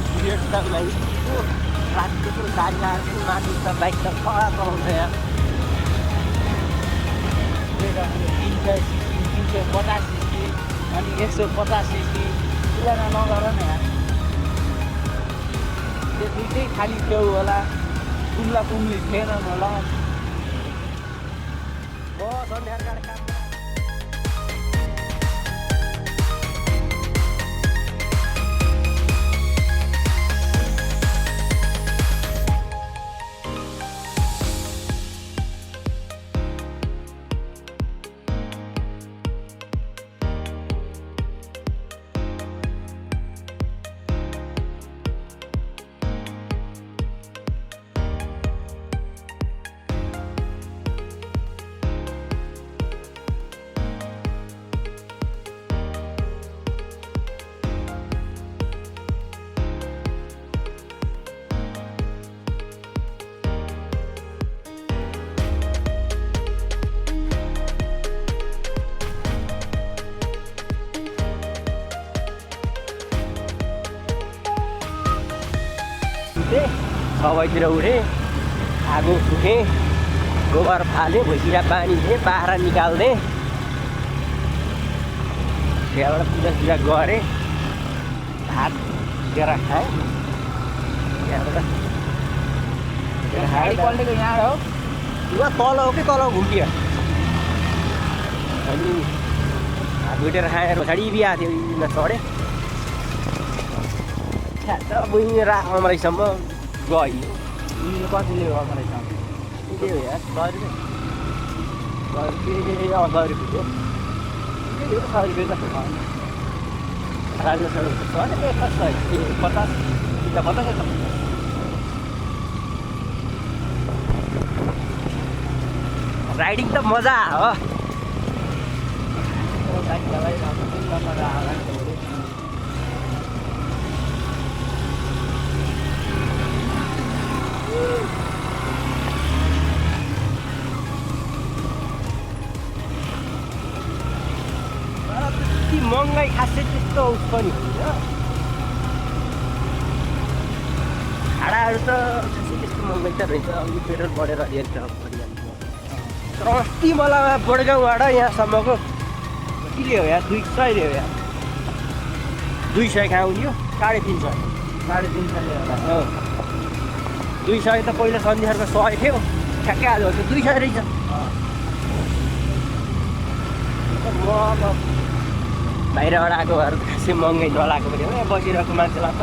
भाइ राति त्यत्रो गाडी आएको माथि त बाइक त कडा चलाउँछ यहाँ 350 सीसी अनि 150 सीसी तुलना नगर न यहाँ त्यो दुइटै खाली छेउ होला कुम्ला कुम्ली थिएनन् होला सन्ध्याकाल काम सबैतिर उठेँ आगो फुकेँ गोबर फालेँ भुइँतिर पानी थिएँ बाख्रा निकाल्थेँ त्यहाँबाट पूजासुजा गरेँ भात लिएर खाएँ त्यहाँबाट पल्टेको यहाँ हो लु तल हो कि तल घुम्टियो अनि भात भुटेर खाएर पछाडि बिहा थियो यिनमा चढेँ बहिनी अमराईसम्म गयो कतिले अमराईसम्म के हो यार 100 रुपियाँ 100 रुपियाँ के हो 100 रुपियाँ जस्तो राइडिङ त मजा हो मजा महँगाइ खासै त्यस्तो उस पनि होइन भाडाहरू त खासै त्यस्तो महँगाइ त रहेछ अघि पेट्रोल बढेर हेर्छ परिहाल्छ तर अस्ति मलाई बडगाउँबाट यहाँसम्मको कति हो यार 200 हो यार 200 कहाँ आउने हो 350 होला 200 त पहिला सन्धिहरूको 100 थियो ठ्याक्कै हाल्यो त्यो 200 रहेछ बाहिरबाट आएको भएर खासै महँगाइ नलाएको पनि हो यहाँ बसिरहेको मान्छेलाई त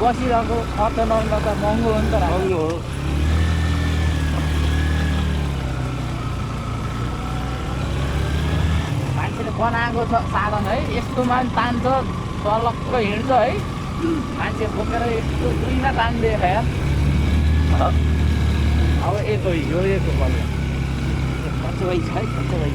बसिरहेको खर्च नहुँदा त महँगो हो नि त महँगो हो मान्छेले बनाएको छ साधन है यस्तोमा पनि तान्छ तलक्क हिँड्छ है मान्छे बोकेर यस्तो दुईमा तान्दिएछ यार अब एक यो एक बल्ल खर्च भइ छ है खर्च भइ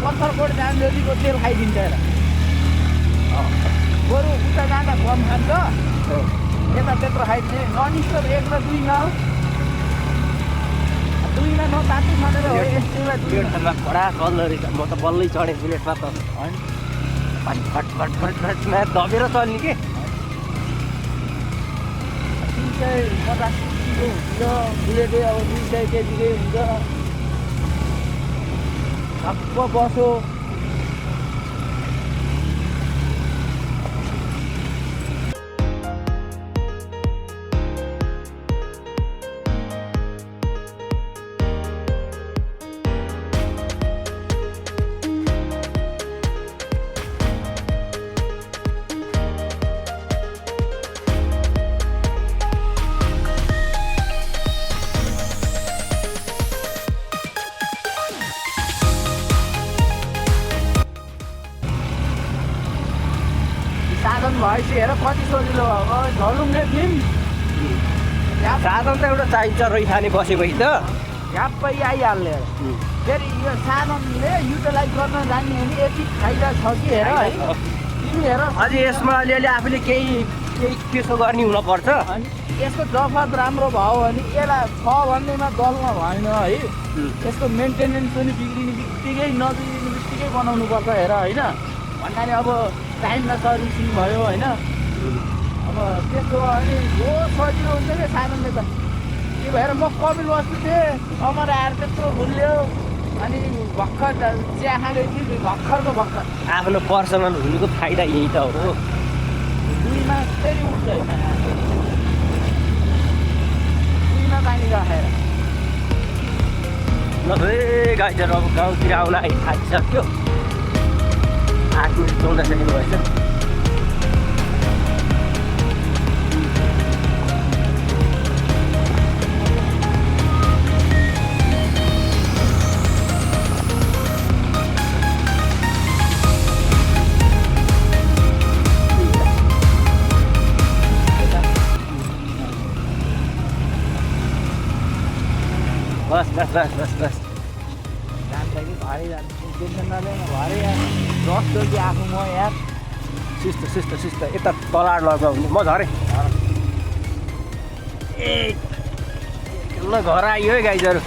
पत्थरकोट जाँदैको तेल खाइदिन्छ हेर बरु उता जाँदा कम खान्छ यता त्यत्रो खाइदिने ननिस्टर 1 र 2 मा 2 मा नताति मानेर हो यस्तोमा 2 खडा चल्दो रहेछ म त बल्लै चढेँ बुलेटमा त फट फट फट फटमा दबेर चल्ने के 350 किलो हुन्छ बुलेटै अब 200 केजीकै हुन्छ ठक्क बस्यो साधन भएपछि हेर कति सजिलो झलुङ्गे थियौँ साधन त एउटा चाहिन्छ रैथाने बसेपछि त झ्याप्पै आइहाल्ने फेरि यो साधनले युटिलाइज गर्न जाने भने यति फाइदा छ कि हेर है तिमी हेर अझै यसमा अलिअलि आफूले केही केही त्यसो गर्ने हुनपर्छ। अनि यसको जफत राम्रो भयो भने यसलाई छ भन्नेमा दलमा भएन है। यसको मेन्टेनेन्स पनि बिग्रिने बित्तिकै नबिग्रिने बित्तिकै बनाउनु पर्छ हेर होइन। भन्नाले अब टाइममा सर्भिसिङ भयो होइन। अब त्यसो अनि जो सजिलो हुन्छ क्या सामान्य त। त्यो भएर म कपिल बस्छु थिएँ कमर आएर त्यत्रो भुल्यो अनि भर्खर चिया खाँदै थिएँ भर्खरको भर्खर। आफ्नो पर्सनल हुनुको फाइदा यही त हो। दुईमा फेरि उठ्छ दुईमा पानी राखेर ल गाइजहरू अब गाउँतिर आउन आइसक्यो। 8 मिनट 14 सेकेन्ड भएछ। बस बस बस बस बस जान्छ कि भारी जान्छ टेन्सन नलिनु भारी यार जस्तो कि आफू म यार सिस्तो सिस्तो सिस्तो यता तलाड लगाउने म झरेँ। ए ल घर आइयो है गाइजहरू।